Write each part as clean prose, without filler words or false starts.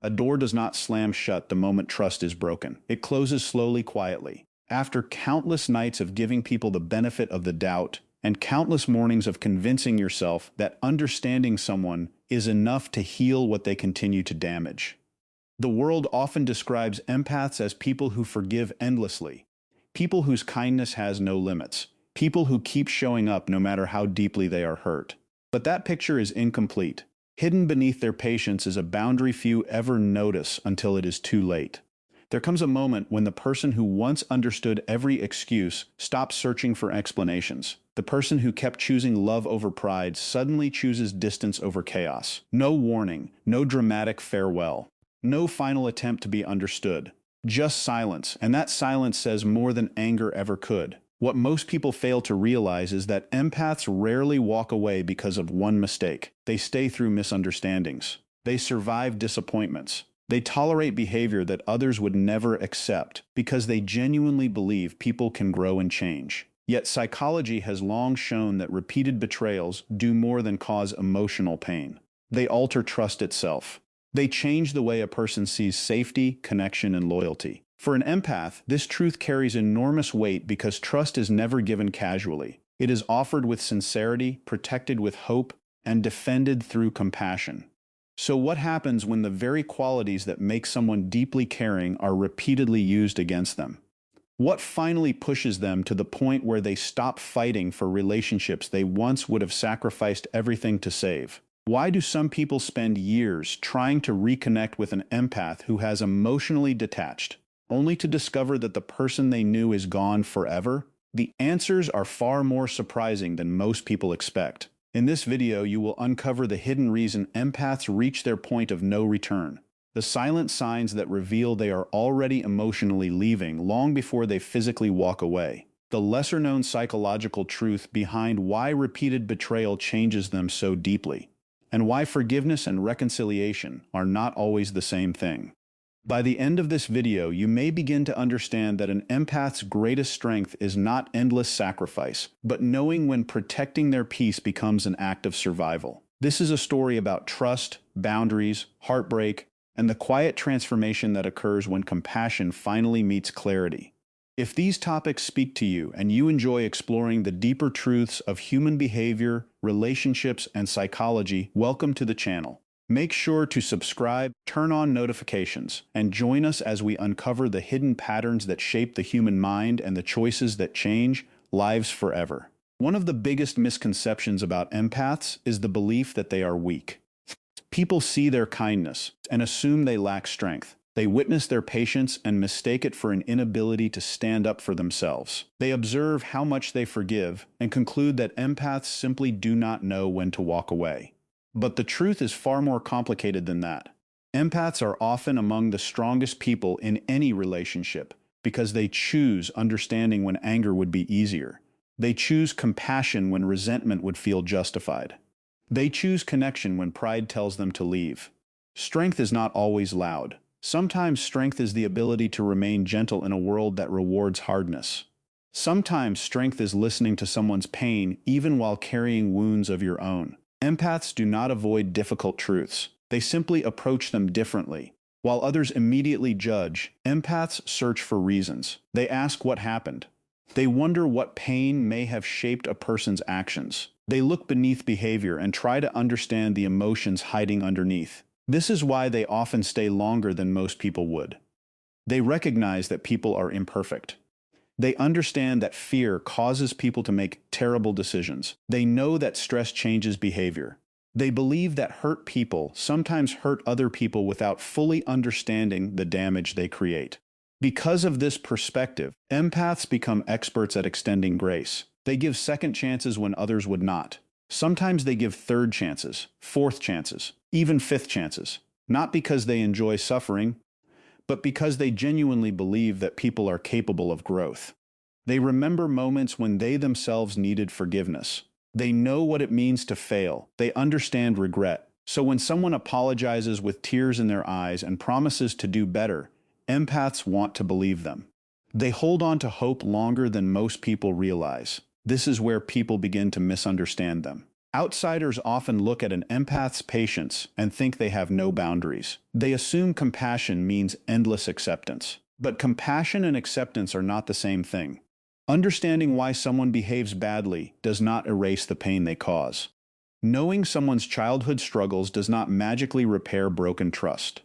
A door does not slam shut the moment trust is broken. It closes slowly, quietly. After countless nights of giving people the benefit of the doubt, and countless mornings of convincing yourself that understanding someone is enough to heal what they continue to damage. The world often describes empaths as people who forgive endlessly, people whose kindness has no limits, people who keep showing up no matter how deeply they are hurt. But that picture is incomplete. Hidden beneath their patience is a boundary few ever notice until it is too late. There comes a moment when the person who once understood every excuse stops searching for explanations. The person who kept choosing love over pride suddenly chooses distance over chaos. No warning, no dramatic farewell, no final attempt to be understood. Just silence, and that silence says more than anger ever could. What most people fail to realize is that empaths rarely walk away because of one mistake. They stay through misunderstandings. They survive disappointments. They tolerate behavior that others would never accept because they genuinely believe people can grow and change. Yet psychology has long shown that repeated betrayals do more than cause emotional pain. They alter trust itself. They change the way a person sees safety, connection, and loyalty. For an empath, this truth carries enormous weight because trust is never given casually. It is offered with sincerity, protected with hope, and defended through compassion. So what happens when the very qualities that make someone deeply caring are repeatedly used against them? What finally pushes them to the point where they stop fighting for relationships they once would have sacrificed everything to save? Why do some people spend years trying to reconnect with an empath who has emotionally detached, only to discover that the person they knew is gone forever? The answers are far more surprising than most people expect. In this video, you will uncover the hidden reason empaths reach their point of no return, the silent signs that reveal they are already emotionally leaving long before they physically walk away, the lesser-known psychological truth behind why repeated betrayal changes them so deeply, and why forgiveness and reconciliation are not always the same thing. By the end of this video, you may begin to understand that an empath's greatest strength is not endless sacrifice, but knowing when protecting their peace becomes an act of survival. This is a story about trust, boundaries, heartbreak, and the quiet transformation that occurs when compassion finally meets clarity. If these topics speak to you and you enjoy exploring the deeper truths of human behavior, relationships, and psychology, welcome to the channel. Make sure to subscribe, turn on notifications, and join us as we uncover the hidden patterns that shape the human mind and the choices that change lives forever. One of the biggest misconceptions about empaths is the belief that they are weak. People see their kindness and assume they lack strength. They witness their patience and mistake it for an inability to stand up for themselves. They observe how much they forgive and conclude that empaths simply do not know when to walk away. But the truth is far more complicated than that. Empaths are often among the strongest people in any relationship because they choose understanding when anger would be easier. They choose compassion when resentment would feel justified. They choose connection when pride tells them to leave. Strength is not always loud. Sometimes strength is the ability to remain gentle in a world that rewards hardness. Sometimes strength is listening to someone's pain even while carrying wounds of your own. Empaths do not avoid difficult truths. They simply approach them differently. While others immediately judge, empaths search for reasons. They ask what happened. They wonder what pain may have shaped a person's actions. They look beneath behavior and try to understand the emotions hiding underneath. This is why they often stay longer than most people would. They recognize that people are imperfect. They understand that fear causes people to make terrible decisions. They know that stress changes behavior. They believe that hurt people sometimes hurt other people without fully understanding the damage they create. Because of this perspective, empaths become experts at extending grace. They give second chances when others would not. Sometimes they give third chances, fourth chances, even fifth chances. Not because they enjoy suffering, but because they genuinely believe that people are capable of growth. They remember moments when they themselves needed forgiveness. They know what it means to fail. They understand regret. So when someone apologizes with tears in their eyes and promises to do better, empaths want to believe them. They hold on to hope longer than most people realize. This is where people begin to misunderstand them. Outsiders often look at an empath's patience and think they have no boundaries. They assume compassion means endless acceptance. But compassion and acceptance are not the same thing. Understanding why someone behaves badly does not erase the pain they cause. Knowing someone's childhood struggles does not magically repair broken trust.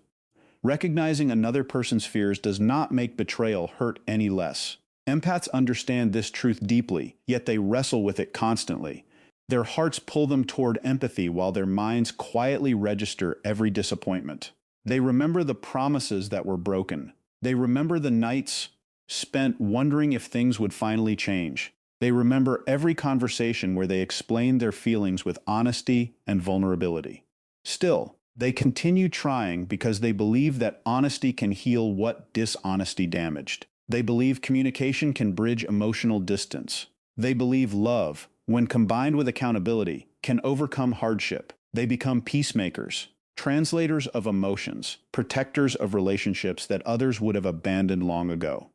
Recognizing another person's fears does not make betrayal hurt any less. Empaths understand this truth deeply, yet they wrestle with it constantly. Their hearts pull them toward empathy while their minds quietly register every disappointment. They remember the promises that were broken. They remember the nights spent wondering if things would finally change. They remember every conversation where they explained their feelings with honesty and vulnerability. Still, they continue trying because they believe that honesty can heal what dishonesty damaged. They believe communication can bridge emotional distance. They believe love, when combined with accountability, can overcome hardship. They become peacemakers, translators of emotions, protectors of relationships that others would have abandoned long ago.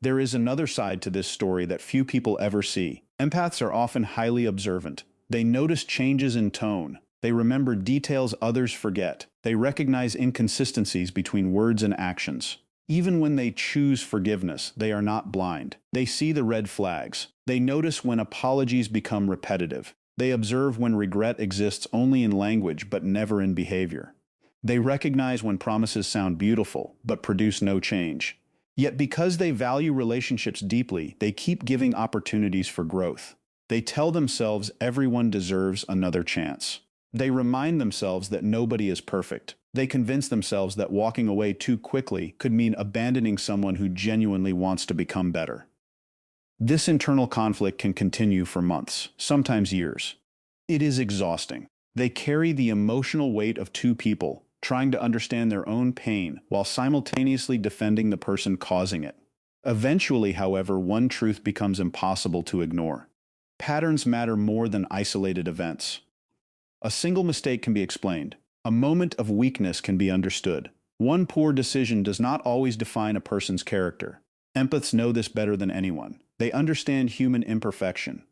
There is another side to this story that few people ever see. Empaths are often highly observant. They notice changes in tone. They remember details others forget. They recognize inconsistencies between words and actions. Even when they choose forgiveness, they are not blind. They see the red flags. They notice when apologies become repetitive. They observe when regret exists only in language but never in behavior. They recognize when promises sound beautiful but produce no change. Yet because they value relationships deeply, they keep giving opportunities for growth. They tell themselves everyone deserves another chance. They remind themselves that nobody is perfect. They convince themselves that walking away too quickly could mean abandoning someone who genuinely wants to become better. This internal conflict can continue for months, sometimes years. It is exhausting. They carry the emotional weight of two people, trying to understand their own pain while simultaneously defending the person causing it. Eventually, however, one truth becomes impossible to ignore. Patterns matter more than isolated events. A single mistake can be explained. A moment of weakness can be understood. One poor decision does not always define a person's character. Empaths know this better than anyone. They understand human imperfection.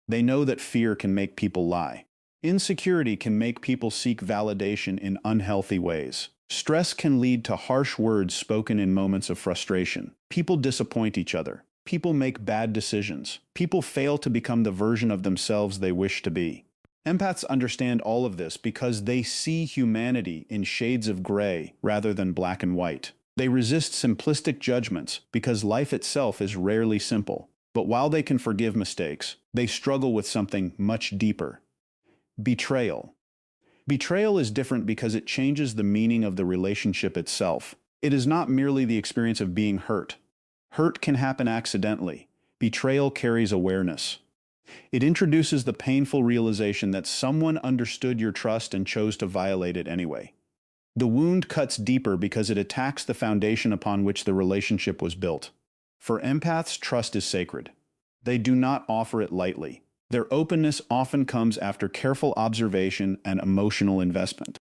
They know that fear can make people lie. Insecurity can make people seek validation in unhealthy ways. Stress can lead to harsh words spoken in moments of frustration. People disappoint each other. People make bad decisions. People fail to become the version of themselves they wish to be. Empaths understand all of this because they see humanity in shades of gray rather than black and white. They resist simplistic judgments because life itself is rarely simple. But while they can forgive mistakes, they struggle with something much deeper. Betrayal. Betrayal is different because it changes the meaning of the relationship itself. It is not merely the experience of being hurt. Hurt can happen accidentally. Betrayal carries awareness. It introduces the painful realization that someone understood your trust and chose to violate it anyway. The wound cuts deeper because it attacks the foundation upon which the relationship was built. For empaths, trust is sacred. They do not offer it lightly. Their openness often comes after careful observation and emotional investment.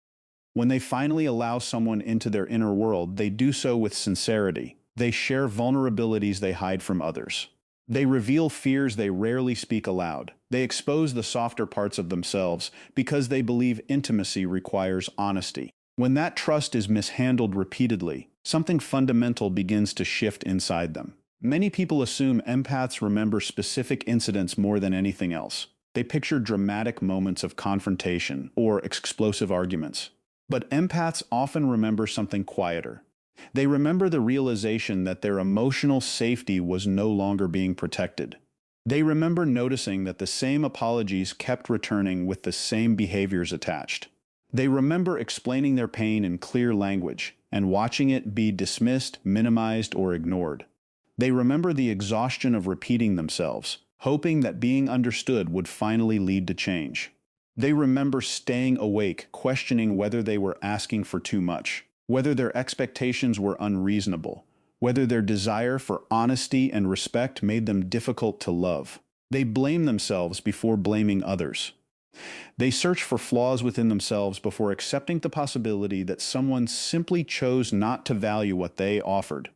When they finally allow someone into their inner world, they do so with sincerity. They share vulnerabilities they hide from others. They reveal fears they rarely speak aloud. They expose the softer parts of themselves because they believe intimacy requires honesty. When that trust is mishandled repeatedly, something fundamental begins to shift inside them. Many people assume empaths remember specific incidents more than anything else. They picture dramatic moments of confrontation or explosive arguments. But empaths often remember something quieter. They remember the realization that their emotional safety was no longer being protected. They remember noticing that the same apologies kept returning with the same behaviors attached. They remember explaining their pain in clear language and watching it be dismissed, minimized, or ignored. They remember the exhaustion of repeating themselves, hoping that being understood would finally lead to change. They remember staying awake, questioning whether they were asking for too much, whether their expectations were unreasonable, whether their desire for honesty and respect made them difficult to love. They blame themselves before blaming others. They search for flaws within themselves before accepting the possibility that someone simply chose not to value what they offered.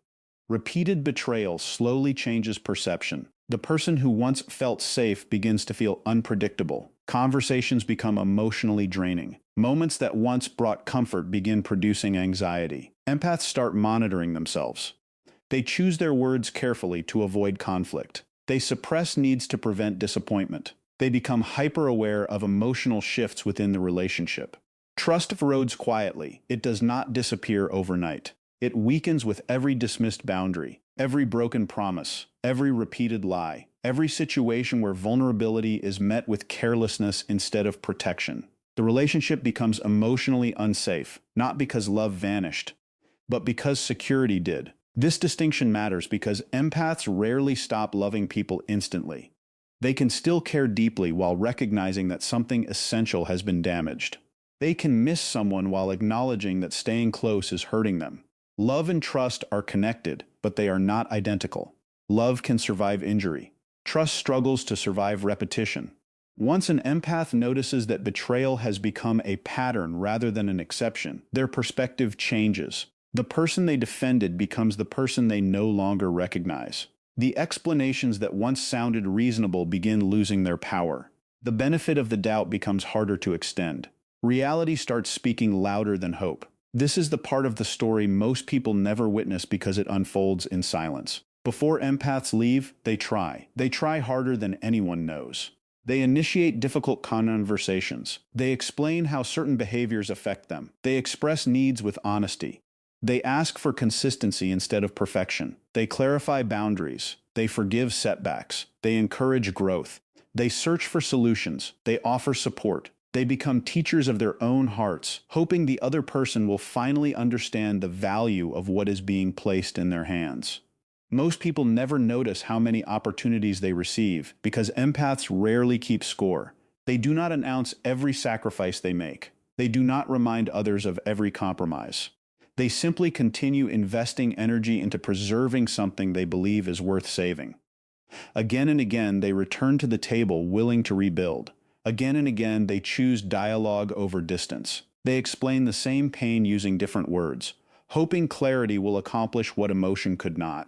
Repeated betrayal slowly changes perception. The person who once felt safe begins to feel unpredictable. Conversations become emotionally draining. Moments that once brought comfort begin producing anxiety. Empaths start monitoring themselves. They choose their words carefully to avoid conflict. They suppress needs to prevent disappointment. They become hyper-aware of emotional shifts within the relationship. Trust erodes quietly. It does not disappear overnight. It weakens with every dismissed boundary, every broken promise, every repeated lie, every situation where vulnerability is met with carelessness instead of protection. The relationship becomes emotionally unsafe, not because love vanished, but because security did. This distinction matters because empaths rarely stop loving people instantly. They can still care deeply while recognizing that something essential has been damaged. They can miss someone while acknowledging that staying close is hurting them. Love and trust are connected, but they are not identical. Love can survive injury. Trust struggles to survive repetition. Once an empath notices that betrayal has become a pattern rather than an exception, their perspective changes. The person they defended becomes the person they no longer recognize. The explanations that once sounded reasonable begin losing their power. The benefit of the doubt becomes harder to extend. Reality starts speaking louder than hope. This is the part of the story most people never witness because it unfolds in silence. Before empaths leave, they try. They try harder than anyone knows. They initiate difficult conversations. They explain how certain behaviors affect them. They express needs with honesty. They ask for consistency instead of perfection. They clarify boundaries. They forgive setbacks. They encourage growth. They search for solutions. They offer support. They become teachers of their own hearts, hoping the other person will finally understand the value of what is being placed in their hands. Most people never notice how many opportunities they receive because empaths rarely keep score. They do not announce every sacrifice they make. They do not remind others of every compromise. They simply continue investing energy into preserving something they believe is worth saving. Again and again, they return to the table willing to rebuild. Again and again, they choose dialogue over distance. They explain the same pain using different words, hoping clarity will accomplish what emotion could not.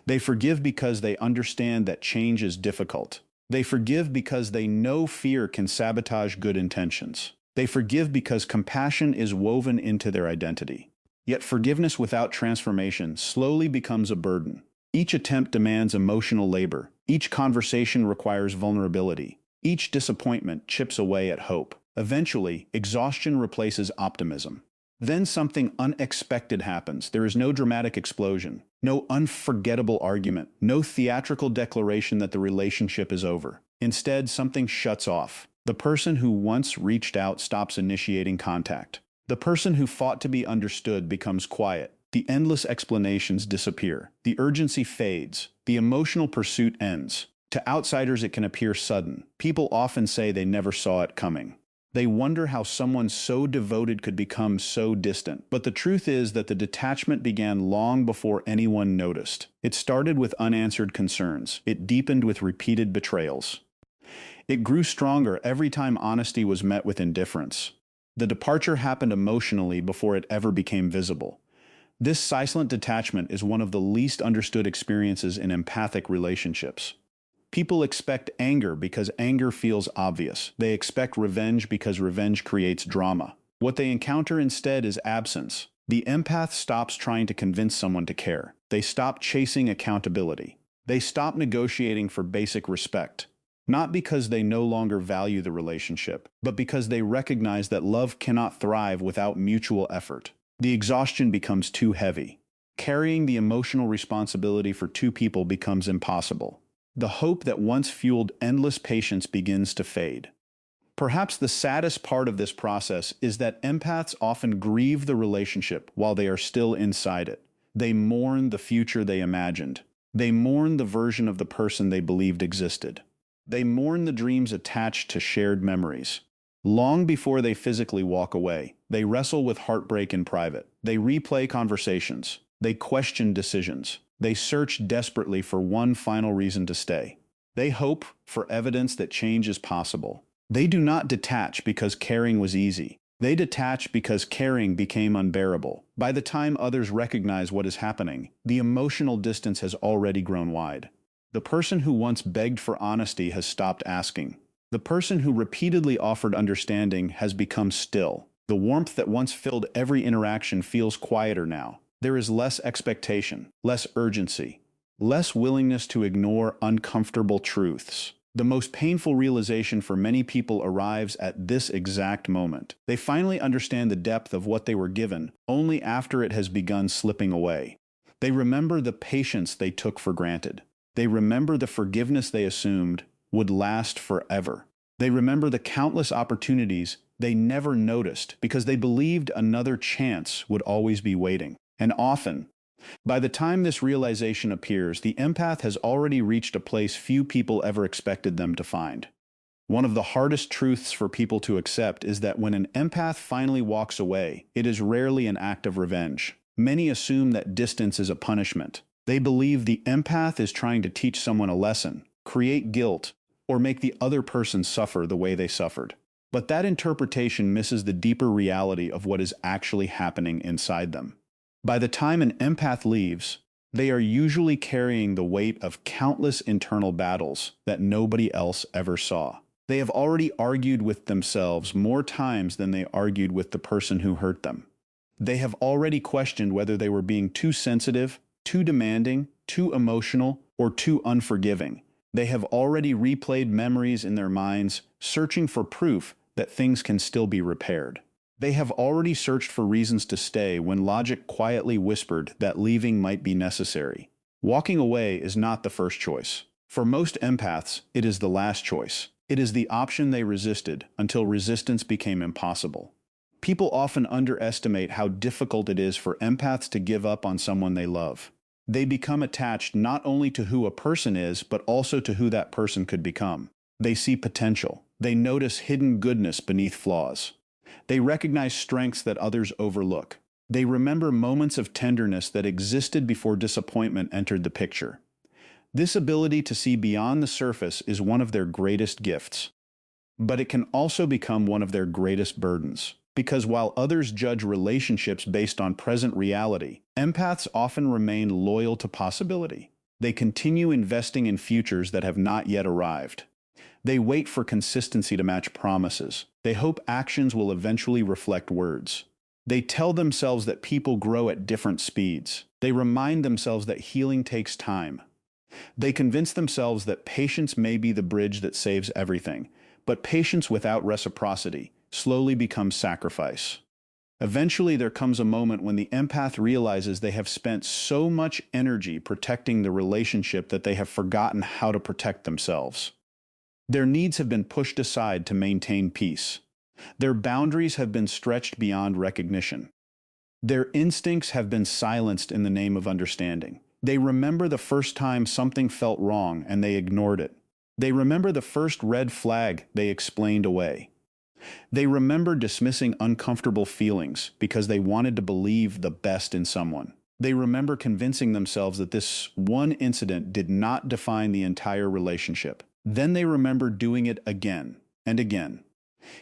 They forgive because they understand that change is difficult. They forgive because they know fear can sabotage good intentions. They forgive because compassion is woven into their identity. Yet forgiveness without transformation slowly becomes a burden. Each attempt demands emotional labor. Each conversation requires vulnerability. Each disappointment chips away at hope. Eventually, exhaustion replaces optimism. Then something unexpected happens. There is no dramatic explosion, no unforgettable argument, no theatrical declaration that the relationship is over. Instead, something shuts off. The person who once reached out stops initiating contact. The person who fought to be understood becomes quiet. The endless explanations disappear. The urgency fades. The emotional pursuit ends. To outsiders, it can appear sudden. People often say they never saw it coming. They wonder how someone so devoted could become so distant. But the truth is that the detachment began long before anyone noticed. It started with unanswered concerns. It deepened with repeated betrayals. It grew stronger every time honesty was met with indifference. The departure happened emotionally before it ever became visible. This silent detachment is one of the least understood experiences in empathic relationships. People expect anger because anger feels obvious. They expect revenge because revenge creates drama. What they encounter instead is absence. The empath stops trying to convince someone to care. They stop chasing accountability. They stop negotiating for basic respect. Not because they no longer value the relationship, but because they recognize that love cannot thrive without mutual effort. The exhaustion becomes too heavy. Carrying the emotional responsibility for two people becomes impossible. The hope that once fueled endless patience begins to fade. Perhaps the saddest part of this process is that empaths often grieve the relationship while they are still inside it. They mourn the future they imagined. They mourn the version of the person they believed existed. They mourn the dreams attached to shared memories. Long before they physically walk away, they wrestle with heartbreak in private. They replay conversations. They question decisions. They search desperately for one final reason to stay. They hope for evidence that change is possible. They do not detach because caring was easy. They detach because caring became unbearable. By the time others recognize what is happening, the emotional distance has already grown wide. The person who once begged for honesty has stopped asking. The person who repeatedly offered understanding has become still. The warmth that once filled every interaction feels quieter now. There is less expectation, less urgency, less willingness to ignore uncomfortable truths. The most painful realization for many people arrives at this exact moment. They finally understand the depth of what they were given only after it has begun slipping away. They remember the patience they took for granted. They remember the forgiveness they assumed would last forever. They remember the countless opportunities they never noticed because they believed another chance would always be waiting. And often, by the time this realization appears, the empath has already reached a place few people ever expected them to find. One of the hardest truths for people to accept is that when an empath finally walks away, it is rarely an act of revenge. Many assume that distance is a punishment. They believe the empath is trying to teach someone a lesson, create guilt, or make the other person suffer the way they suffered. But that interpretation misses the deeper reality of what is actually happening inside them. By the time an empath leaves, they are usually carrying the weight of countless internal battles that nobody else ever saw. They have already argued with themselves more times than they argued with the person who hurt them. They have already questioned whether they were being too sensitive, too demanding, too emotional, or too unforgiving. They have already replayed memories in their minds, searching for proof that things can still be repaired. They have already searched for reasons to stay when logic quietly whispered that leaving might be necessary. Walking away is not the first choice. For most empaths, it is the last choice. It is the option they resisted until resistance became impossible. People often underestimate how difficult it is for empaths to give up on someone they love. They become attached not only to who a person is, but also to who that person could become. They see potential. They notice hidden goodness beneath flaws. They recognize strengths that others overlook. They remember moments of tenderness that existed before disappointment entered the picture. This ability to see beyond the surface is one of their greatest gifts. But it can also become one of their greatest burdens. Because while others judge relationships based on present reality, empaths often remain loyal to possibility. They continue investing in futures that have not yet arrived. They wait for consistency to match promises. They hope actions will eventually reflect words. They tell themselves that people grow at different speeds. They remind themselves that healing takes time. They convince themselves that patience may be the bridge that saves everything, but patience without reciprocity slowly becomes sacrifice. Eventually, there comes a moment when the empath realizes they have spent so much energy protecting the relationship that they have forgotten how to protect themselves. Their needs have been pushed aside to maintain peace. Their boundaries have been stretched beyond recognition. Their instincts have been silenced in the name of understanding. They remember the first time something felt wrong and they ignored it. They remember the first red flag they explained away. They remember dismissing uncomfortable feelings because they wanted to believe the best in someone. They remember convincing themselves that this one incident did not define the entire relationship. Then they remember doing it again and again.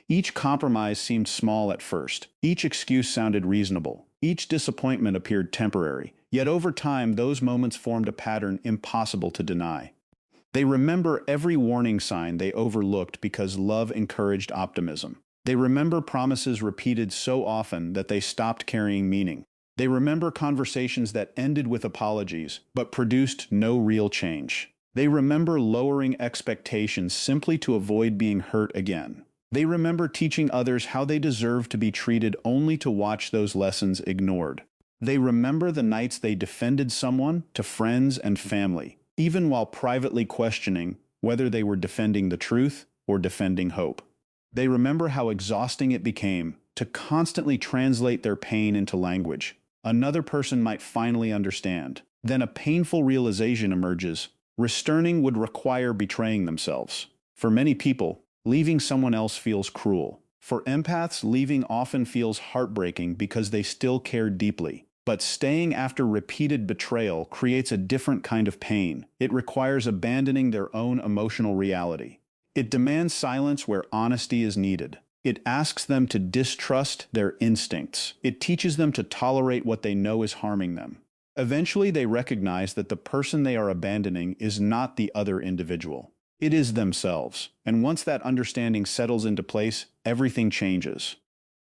Each compromise seemed small at first. Each excuse sounded reasonable. Each disappointment appeared temporary. Yet over time, those moments formed a pattern impossible to deny. They remember every warning sign they overlooked because love encouraged optimism. They remember promises repeated so often that they stopped carrying meaning. They remember conversations that ended with apologies but produced no real change. They remember lowering expectations simply to avoid being hurt again. They remember teaching others how they deserve to be treated only to watch those lessons ignored. They remember the nights they defended someone to friends and family, even while privately questioning whether they were defending the truth or defending hope. They remember how exhausting it became to constantly translate their pain into language another person might finally understand. Then a painful realization emerges. Returning would require betraying themselves. For many people, leaving someone else feels cruel. For empaths, leaving often feels heartbreaking because they still care deeply. But staying after repeated betrayal creates a different kind of pain. It requires abandoning their own emotional reality. It demands silence where honesty is needed. It asks them to distrust their instincts. It teaches them to tolerate what they know is harming them. Eventually, they recognize that the person they are abandoning is not the other individual. It is themselves, and once that understanding settles into place, everything changes.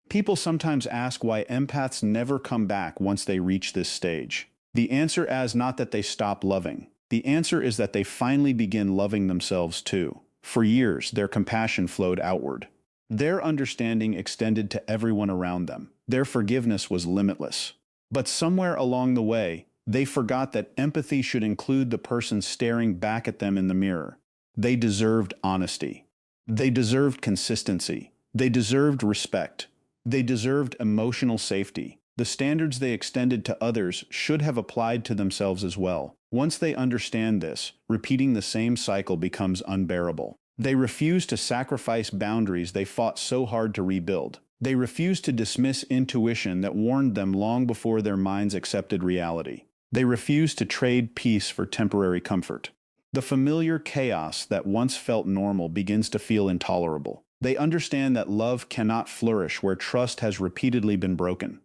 People sometimes ask why empaths never come back once they reach this stage. The answer is not that they stop loving. The answer is that they finally begin loving themselves too. For years, their compassion flowed outward. Their understanding extended to everyone around them. Their forgiveness was limitless. But somewhere along the way, they forgot that empathy should include the person staring back at them in the mirror. They deserved honesty. They deserved consistency. They deserved respect. They deserved emotional safety. The standards they extended to others should have applied to themselves as well. Once they understand this, repeating the same cycle becomes unbearable. They refuse to sacrifice boundaries they fought so hard to rebuild. They refuse to dismiss intuition that warned them long before their minds accepted reality. They refuse to trade peace for temporary comfort. The familiar chaos that once felt normal begins to feel intolerable. They understand that love cannot flourish where trust has repeatedly been broken.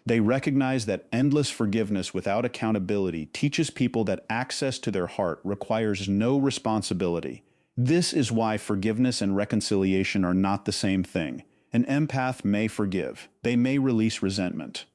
They recognize that endless forgiveness without accountability teaches people that access to their heart requires no responsibility. This is why forgiveness and reconciliation are not the same thing. An empath may forgive. They may release resentment.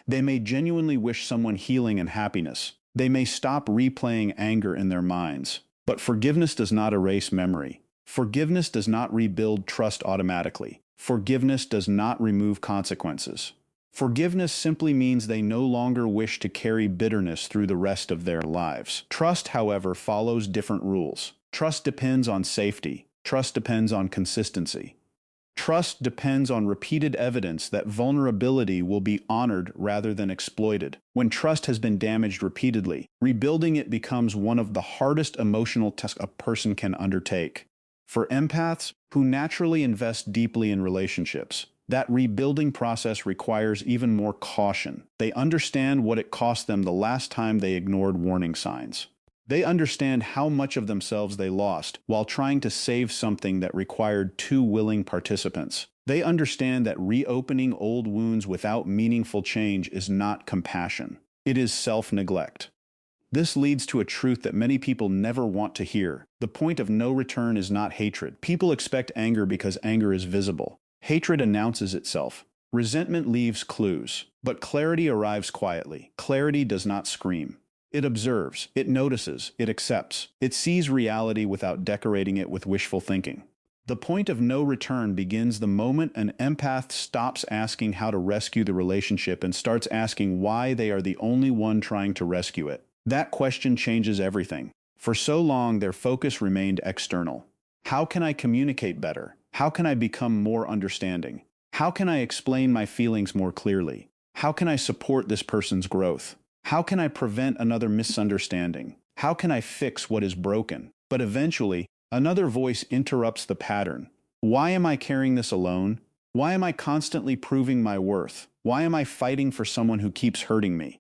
They may genuinely wish someone healing and happiness. They may stop replaying anger in their minds. But forgiveness does not erase memory. Forgiveness does not rebuild trust automatically. Forgiveness does not remove consequences. Forgiveness simply means they no longer wish to carry bitterness through the rest of their lives. Trust, however, follows different rules. Trust depends on safety. Trust depends on consistency. Trust depends on repeated evidence that vulnerability will be honored rather than exploited. When trust has been damaged repeatedly, rebuilding it becomes one of the hardest emotional tasks a person can undertake. For empaths, who naturally invest deeply in relationships, that rebuilding process requires even more caution. They understand what it cost them the last time they ignored warning signs. They understand how much of themselves they lost while trying to save something that required two willing participants. They understand that reopening old wounds without meaningful change is not compassion. It is self-neglect. This leads to a truth that many people never want to hear. The point of no return is not hatred. People expect anger because anger is visible. Hatred announces itself. Resentment leaves clues. But clarity arrives quietly. Clarity does not scream. It observes, it notices, it accepts. It sees reality without decorating it with wishful thinking. The point of no return begins the moment an empath stops asking how to rescue the relationship and starts asking why they are the only one trying to rescue it. That question changes everything. For so long, their focus remained external. How can I communicate better? How can I become more understanding? How can I explain my feelings more clearly? How can I support this person's growth? How can I prevent another misunderstanding? How can I fix what is broken? But eventually, another voice interrupts the pattern. Why am I carrying this alone? Why am I constantly proving my worth? Why am I fighting for someone who keeps hurting me?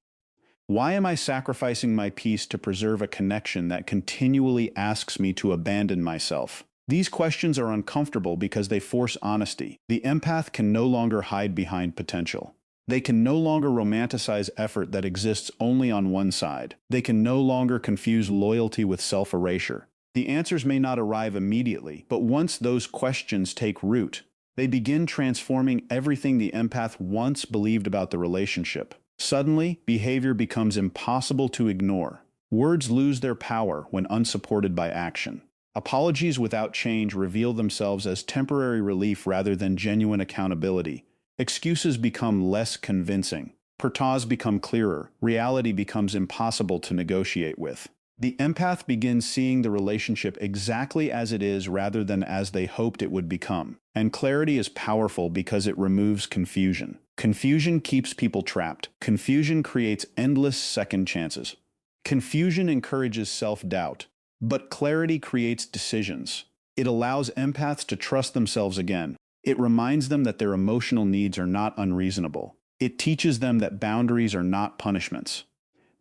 Why am I sacrificing my peace to preserve a connection that continually asks me to abandon myself? These questions are uncomfortable because they force honesty. The empath can no longer hide behind potential. They can no longer romanticize effort that exists only on one side. They can no longer confuse loyalty with self-erasure. The answers may not arrive immediately, but once those questions take root, they begin transforming everything the empath once believed about the relationship. Suddenly, behavior becomes impossible to ignore. Words lose their power when unsupported by action. Apologies without change reveal themselves as temporary relief rather than genuine accountability. Excuses become less convincing. Pertas become clearer. Reality becomes impossible to negotiate with. The empath begins seeing the relationship exactly as it is rather than as they hoped it would become. And clarity is powerful because it removes confusion. Confusion keeps people trapped. Confusion creates endless second chances. Confusion encourages self-doubt. But clarity creates decisions. It allows empaths to trust themselves again. It reminds them that their emotional needs are not unreasonable. It teaches them that boundaries are not punishments.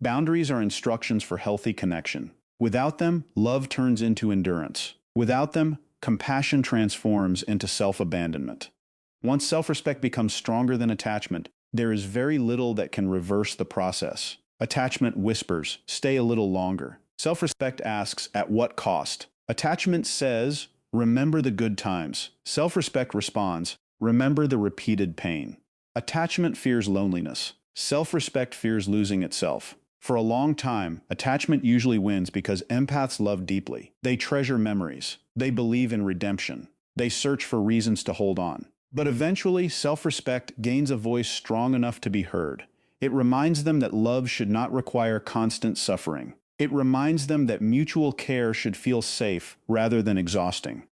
Boundaries are instructions for healthy connection. Without them, love turns into endurance. Without them, compassion transforms into self-abandonment. Once self-respect becomes stronger than attachment, there is very little that can reverse the process. Attachment whispers, stay a little longer. Self-respect asks, at what cost? Attachment says, remember the good times. Self-respect responds, remember the repeated pain. Attachment fears loneliness. Self-respect fears losing itself. For a long time, attachment usually wins because empaths love deeply. They treasure memories. They believe in redemption. They search for reasons to hold on. But eventually, self-respect gains a voice strong enough to be heard. It reminds them that love should not require constant suffering. It reminds them that mutual care should feel safe rather than exhausting.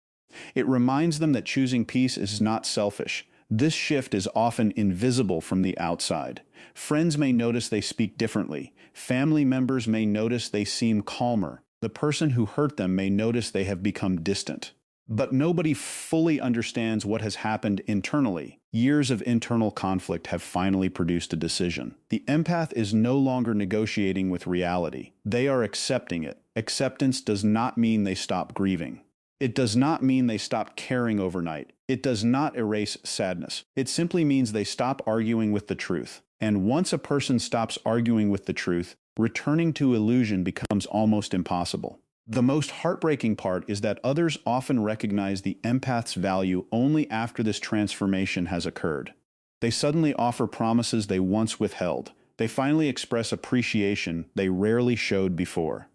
It reminds them that choosing peace is not selfish. This shift is often invisible from the outside. Friends may notice they speak differently. Family members may notice they seem calmer. The person who hurt them may notice they have become distant. But nobody fully understands what has happened internally. Years of internal conflict have finally produced a decision. The empath is no longer negotiating with reality. They are accepting it. Acceptance does not mean they stop grieving. It does not mean they stop caring overnight. It does not erase sadness. It simply means they stop arguing with the truth. And once a person stops arguing with the truth, returning to illusion becomes almost impossible. The most heartbreaking part is that others often recognize the empath's value only after this transformation has occurred. They suddenly offer promises they once withheld. They finally express appreciation they rarely showed before.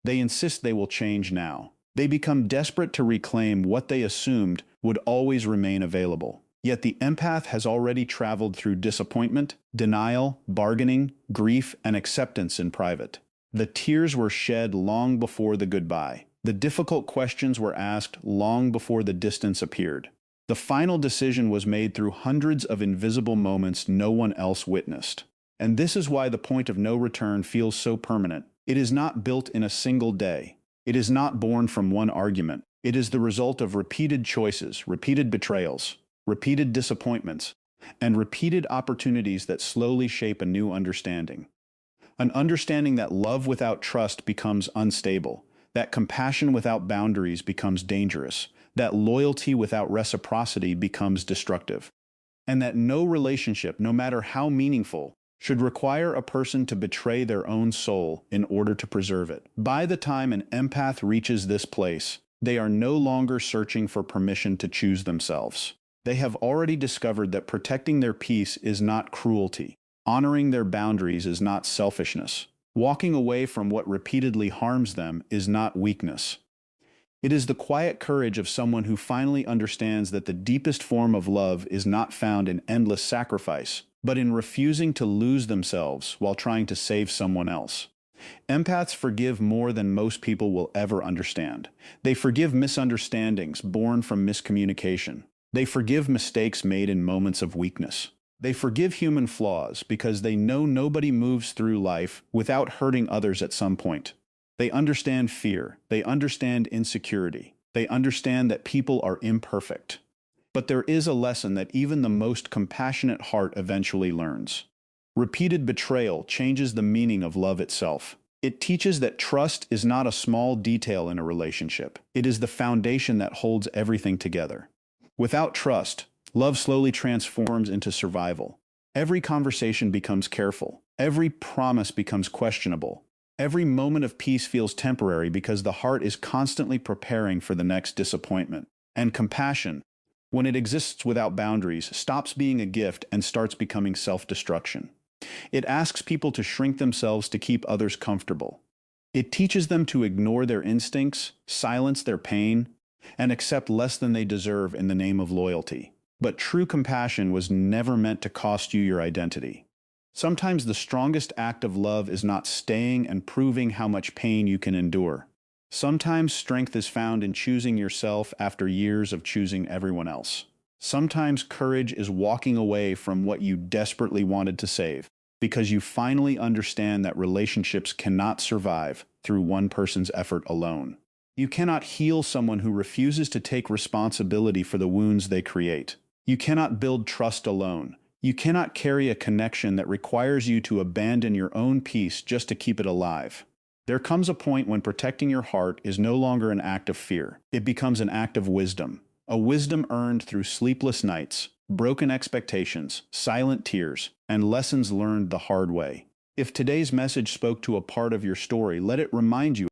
They insist they will change now. They become desperate to reclaim what they assumed would always remain available. Yet the empath has already traveled through disappointment, denial, bargaining, grief, and acceptance in private. The tears were shed long before the goodbye. The difficult questions were asked long before the distance appeared. The final decision was made through hundreds of invisible moments no one else witnessed. And this is why the point of no return feels so permanent. It is not built in a single day. It is not born from one argument. It is the result of repeated choices, repeated betrayals, repeated disappointments, and repeated opportunities that slowly shape a new understanding. An understanding that love without trust becomes unstable, that compassion without boundaries becomes dangerous, that loyalty without reciprocity becomes destructive, and that no relationship, no matter how meaningful, should require a person to betray their own soul in order to preserve it. By the time an empath reaches this place, they are no longer searching for permission to choose themselves. They have already discovered that protecting their peace is not cruelty. Honoring their boundaries is not selfishness. Walking away from what repeatedly harms them is not weakness. It is the quiet courage of someone who finally understands that the deepest form of love is not found in endless sacrifice, but in refusing to lose themselves while trying to save someone else. Empaths forgive more than most people will ever understand. They forgive misunderstandings born from miscommunication. They forgive mistakes made in moments of weakness. They forgive human flaws because they know nobody moves through life without hurting others at some point. They understand fear. They understand insecurity. They understand that people are imperfect. But there is a lesson that even the most compassionate heart eventually learns. Repeated betrayal changes the meaning of love itself. It teaches that trust is not a small detail in a relationship. It is the foundation that holds everything together. Without trust, love slowly transforms into survival. Every conversation becomes careful. Every promise becomes questionable. Every moment of peace feels temporary because the heart is constantly preparing for the next disappointment. And compassion, when it exists without boundaries, stops being a gift and starts becoming self-destruction. It asks people to shrink themselves to keep others comfortable. It teaches them to ignore their instincts, silence their pain, and accept less than they deserve in the name of loyalty. But true compassion was never meant to cost you your identity. Sometimes the strongest act of love is not staying and proving how much pain you can endure. Sometimes strength is found in choosing yourself after years of choosing everyone else. Sometimes courage is walking away from what you desperately wanted to save, because you finally understand that relationships cannot survive through one person's effort alone. You cannot heal someone who refuses to take responsibility for the wounds they create. You cannot build trust alone. You cannot carry a connection that requires you to abandon your own peace just to keep it alive. There comes a point when protecting your heart is no longer an act of fear. It becomes an act of wisdom. A wisdom earned through sleepless nights, broken expectations, silent tears, and lessons learned the hard way. If today's message spoke to a part of your story, let it remind you